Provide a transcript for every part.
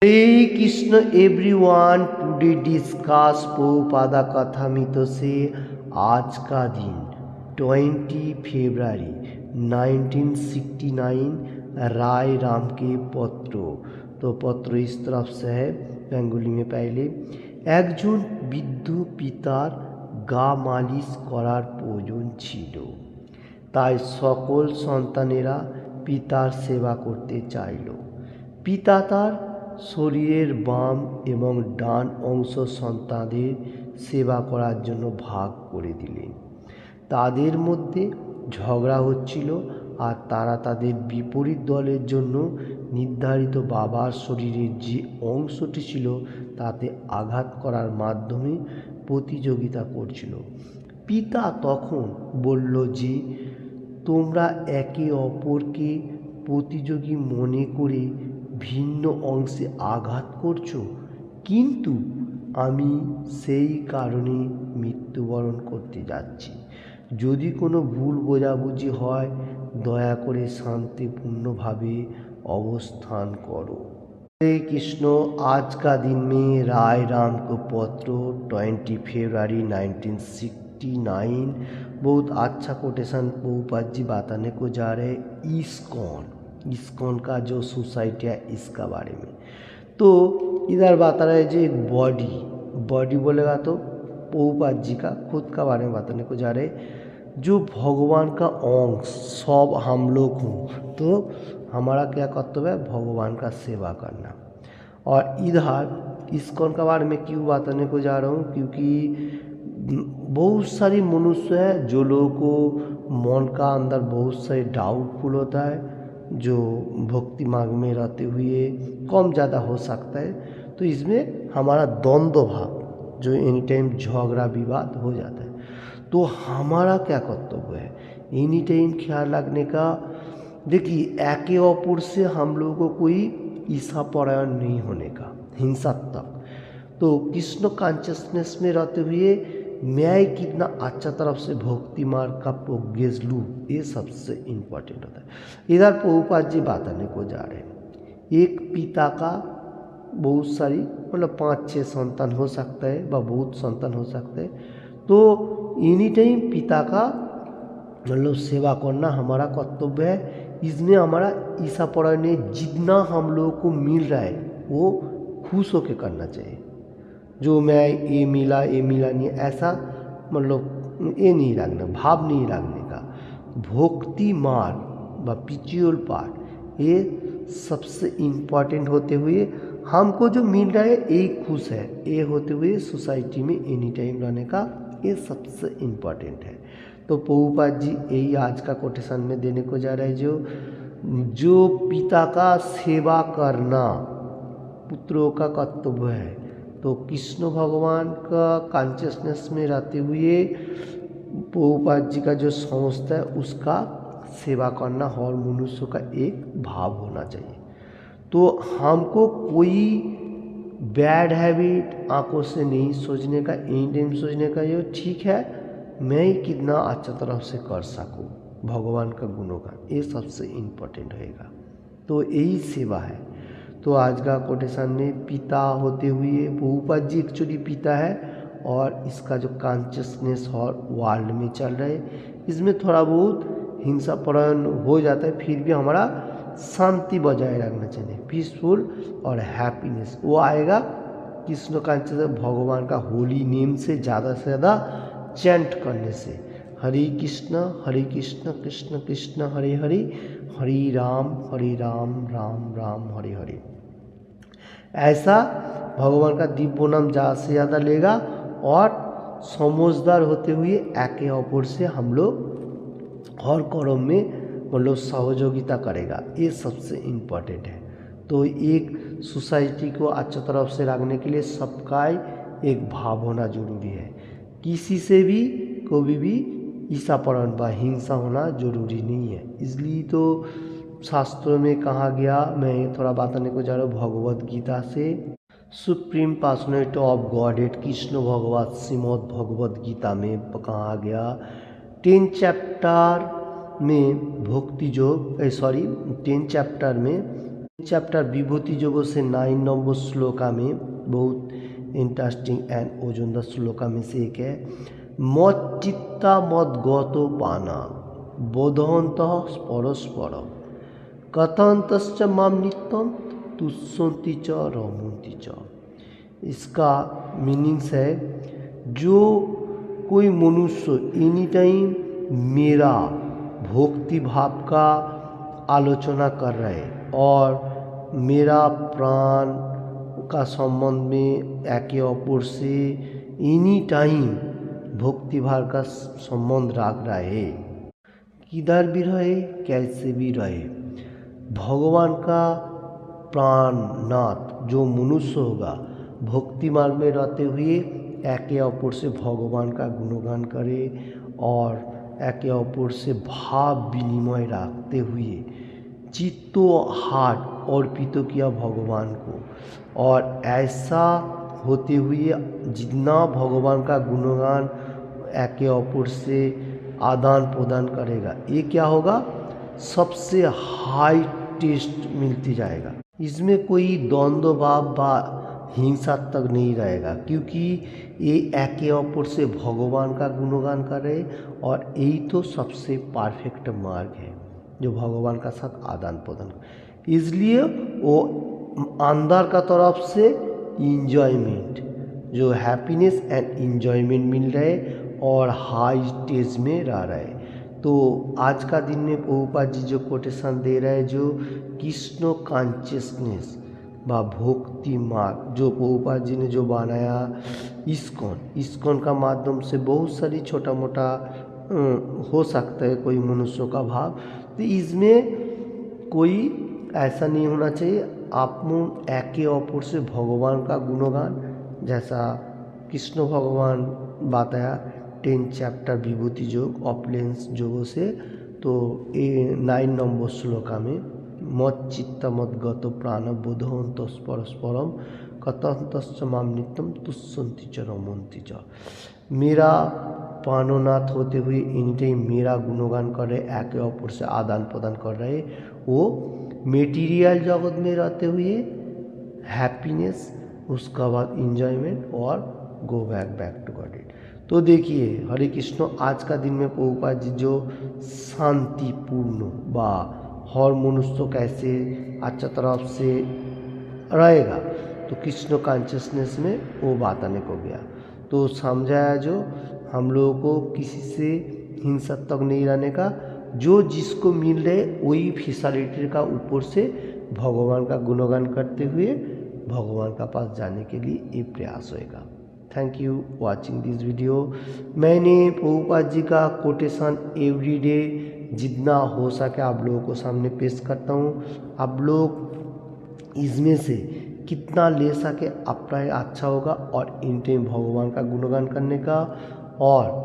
हरे Krishna everyone. Today discuss Prabhupada कथामृत से आज का दिन 20 फरवरी 1969 राय राम के पत्र। तो पत्र इस तरफ से है बेंगली में। पहले एकजन বৃদ্ধ পিতার গা মালিশ করার প্রয়োজন ছিল, তাই সকল সন্তানেরা পিতার সেবা করতে চাইল। পিতা তার শরীরের বাম এবং ডান অংশ সন্তানদের সেবা করার জন্য ভাগ করে দিলেন। তাদের মধ্যে ঝগড়া হচ্ছিল আর তারা তাদের বিপরীত দলের জন্য নির্ধারিত বাবার শরীরের যে অংশটি ছিল তাতে আঘাত করার মাধ্যমে প্রতিযোগিতা করছিল। পিতা তখন বলল যে, তোমরা একে অপরকে প্রতিযোগী মনে করে ভিন্ন অংশে আঘাত করছো, কিন্তু আমি সেই কারণে মৃত্যুবরণ করতে যাচ্ছি। যদি কোনো ভুল বোঝাবুঝি হয় দয়া করে शांतिपूर्णভাবে अवस्थान करो। हरे कृष्ण। आज का दिन में राय राम को पत्र 20 फरवरी 1969 बहुत अच्छा कोटेशन प्रभुपाद जी बताने को जा रहे हैं। इस्कॉन का जो सोसाइटी है इसका बारे में। तो इधर बता रहे हैं जो एक बॉडी बोलेगा तो प्रभुपाद जी का खुद का बारे में बताने को जा रहे हैं। जो भगवान का अंश सब हम लोग हों, तो हमारा क्या कर्तव्य है? भगवान का सेवा करना। और इधर इस्कॉन के बारे में क्यों बताने को जा रहा हूँ? क्योंकि बहुत सारी मनुष्य है जो लोगों को मन का अंदर बहुत सारे डाउटफुल होता है, जो भक्ति मार्ग में रहते हुए कम ज़्यादा हो सकता है। तो इसमें हमारा द्वंद्व भाव जो एनी टाइम झगड़ा विवाद हो जाता है। तो हमारा क्या कर्तव्य है? एनी टाइम ख्याल रखने का। देखिए, एके अपर से हम लोगों को कोई ईर्ष्यापरायण नहीं होने का, हिंसात्मक। तो कृष्ण कॉन्शियसनेस में रहते हुए मैं कितना अच्छा तरफ से भक्ति मार्ग का प्रोग्रेस लूँ, ये सबसे इम्पोर्टेंट होता है। इधर प्रभुपाद जी बताने को जा रहे हैं। एक पिता का बहुत सारी मतलब 5-6 संतान हो सकता है व बहुत संतान हो सकते हैं। तो एनी टाइम पिता का मतलब सेवा करना हमारा कर्तव्य है। इसमें हमारा ईर्ष्यापरायण नहीं, जितना हम लोगों को मिल रहा है वो खुश होकर करना चाहिए। जो मैं ये मिला नहीं, ऐसा मतलब ये नहीं रखना, भाव नहीं रखने का। भक्ति मार्ग व स्पिरिचुअल पार्ट ये सबसे इम्पोर्टेंट होते हुए हमको जो मिल रहा है यही खुश है, ये होते हुए सोसाइटी में एनी टाइम रहने का ये सबसे इम्पोर्टेंट है। तो प्रभुपाद जी यही आज का कोटेशन में देने को जा रहा है। जो पिता का सेवा करना पुत्रों का कर्तव्य है। तो कृष्ण भगवान का कॉन्शियसनेस में रहते हुए प्रभुपाद जी का जो संस्था है उसका सेवा करना हर मनुष्य का एक भाव होना चाहिए। तो हमको कोई बैड हैबिट आंखों से नहीं सोचने का, एनी टाइम सोचने का ये ठीक है मैं कितना अच्छा तरह से कर सकूं भगवान का गुणगान, ये सबसे इम्पोर्टेंट रहेगा। तो यही सेवा है। तो आज का कोटेशन में पिता होते हुए प्रभुपाद जी एक्चुअली पिता है और इसका जो कॉन्शियसनेस और वर्ल्ड में चल रहा है इसमें थोड़ा बहुत हिंसापरायण हो जाता है, फिर भी हमारा शांति बजाय रखना चाहिए, पीसफुल और हैप्पीनेस वो आएगा कृष्ण कॉन्शियस भगवान का होली नेम से ज़्यादा चैंट करने से। हरे कृष्ण कृष्ण कृष्ण हरे हरे, हरे राम राम राम हरे हरे। ऐसा भगवान का दिव्य नाम ज़्यादा से ज़्यादा लेगा और समझदार होते हुए एके अपर से हम लोग हर कर्म में मतलब सहयोगिता करेगा, ये सबसे इम्पोर्टेंट है। तो एक सोसाइटी को अच्छा तरफ से रखने के लिए सबका एक भाव होना जरूरी है। किसी से भी कभी भी ईर्ष्यापरायण व हिंसा होना जरूरी नहीं है। इसलिए तो शास्त्रों में कहा गया, मैं थोड़ा बताने को जा रहा हूँ भगवद गीता से। Supreme personality of Godhead Krishna Bhagavat Shrimad Bhagavad Gita में कहा गया 10 चैप्टर में 10 चैप्टर में चैप्टर विभूति जोगों से 9 नंबर श्लोका में बहुत इंटरेस्टिंग एंड ओजोंदा श्लोका में से एक है, मत चित्ता मत गतो पाना बोधवंतः परस्परम कथंतश्च माम नित्यम तुष्यन्ति च रमन्ति च। इसका मीनिंग्स है, जो कोई मनुष्य एनी टाइम मेरा भक्ति भाव का आलोचना कर रहा है और मेरा प्राण का संबंध में एके अपर से एनी टाइम भक्ति भाव का संबंध रख रहा है, किधर भी रहे कैसे भी रहे, भगवान का प्राणनाथ जो मनुष्य होगा भक्ति मार्ग में रहते हुए एके अपर से भगवान का गुणगान करे और एके अपर से भाव विनिमय रखते हुए चित्तो हाथ अर्पित किया भगवान को, और ऐसा होते हुए जितना भगवान का गुणगान एके अपर से आदान प्रदान करेगा, ये क्या होगा, सबसे हाई टेस्ट मिलती जाएगा। इसमें कोई द्वंद्व भाव व हिंसा तक नहीं रहेगा, क्योंकि ये एके अपर से भगवान का गुणगान कर रहे और यही तो सबसे परफेक्ट मार्ग है जो भगवान का साथ आदान प्रदान। इसलिए वो अंदर का तरफ से इंजॉयमेंट, जो हैप्पीनेस एंड इंजॉयमेंट मिल रहे और हाई स्टेज में रह रहे। तो आज का दिन में प्रभुपाद जी जो कोटेशन दे रहे हैं, जो कृष्ण कॉन्शियसनेस व भक्ति मार्ग जो प्रभुपाद जी ने जो बनाया, इस्कॉन का माध्यम से बहुत सारी छोटा मोटा हो सकता है कोई मनुष्यों का भाव, तो इसमें कोई ऐसा नहीं होना चाहिए। आप एके अपर से भगवान का गुणगान, जैसा कृष्ण भगवान बताया 10 चैप्टर विभूति योग ऑपलेंस योगों से, तो 9 नंबर श्लोका में मत चित्त मत गतो प्राण बोधवंतः परस्परम कथंतश्च माम नित्यम तुष्यन्ति च रमन्ति च। मेरा प्राणनाथ होते हुए एनी टाइम मेरा गुणगान कर रहे, एके अपर से आदान प्रदान कर रहे, वो मेटीरियल जगत में रहते हुए हैप्पीनेस, उसका बाद इंजॉयमेंट और go back to Godhead. तो देखिए हरे कृष्ण, आज का दिन में प्रभुपाद जी जो शांतिपूर्ण बा हर मनुष्य कैसे अच्छा तरफ से रहेगा, तो कृष्ण कॉन्शियसनेस में वो बात आने को गया, तो समझाया जो हम लोगों को किसी से हिंसा तक नहीं रहने का, जो जिसको मिल रहे वही फैसिलिटी का ऊपर से भगवान का गुणगान करते हुए भगवान का पास जाने के लिए ये प्रयास होएगा। Thank you watching this video. मैंने प्रभुपाद जी का कोटेशन एवरीडे जितना हो सके आप लोगों को सामने पेश करता हूँ। आप लोग इसमें से कितना ले सके आपका अच्छा होगा, और इन टाइम भगवान का गुणगान करने का और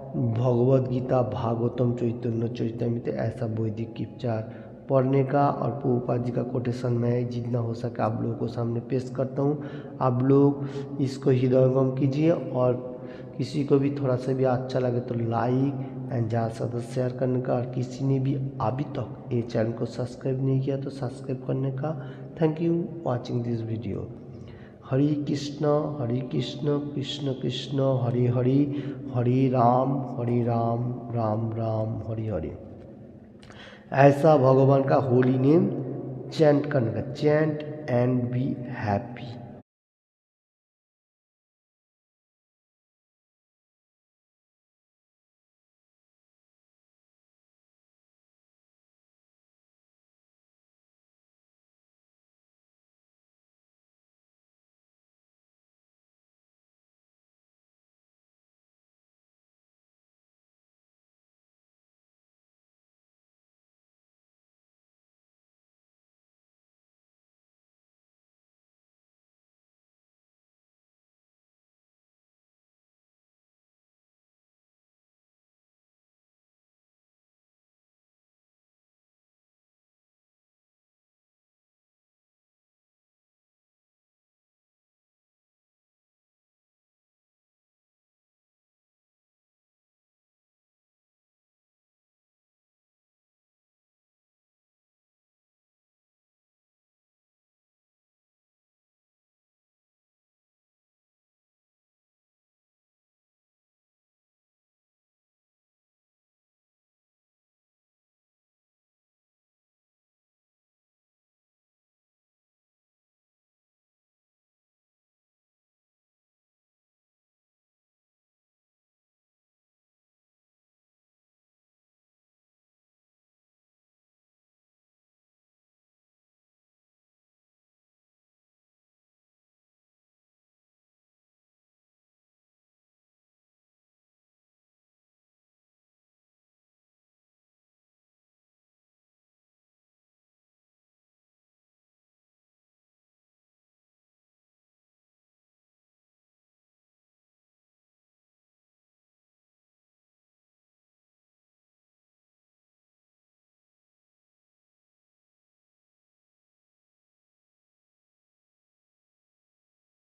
भगवद गीता, भागवतम, चैतन्य चरितामृत ऐसा वैदिक कीर्तन पढ़ने का, और प्रभुपाद जी का कोटेशन मैं जितना हो सके आप लोगों को सामने पेश करता हूँ। आप लोग इसको हृदयंगम कीजिए, और किसी को भी थोड़ा सा भी अच्छा लगे तो लाइक एंड ज़्यादा से ज़्यादा शेयर करने का, और किसी ने भी अभी तक ये चैनल को सब्सक्राइब नहीं किया तो सब्सक्राइब करने का। Thank you watching this video. Hare Krishna Krishna Krishna Hare Hare, Hare Ram Ram Ram Hare Hare. ऐसा भगवान का होली नेम चैंट करने का, चैंट एंड बी हैप्पी।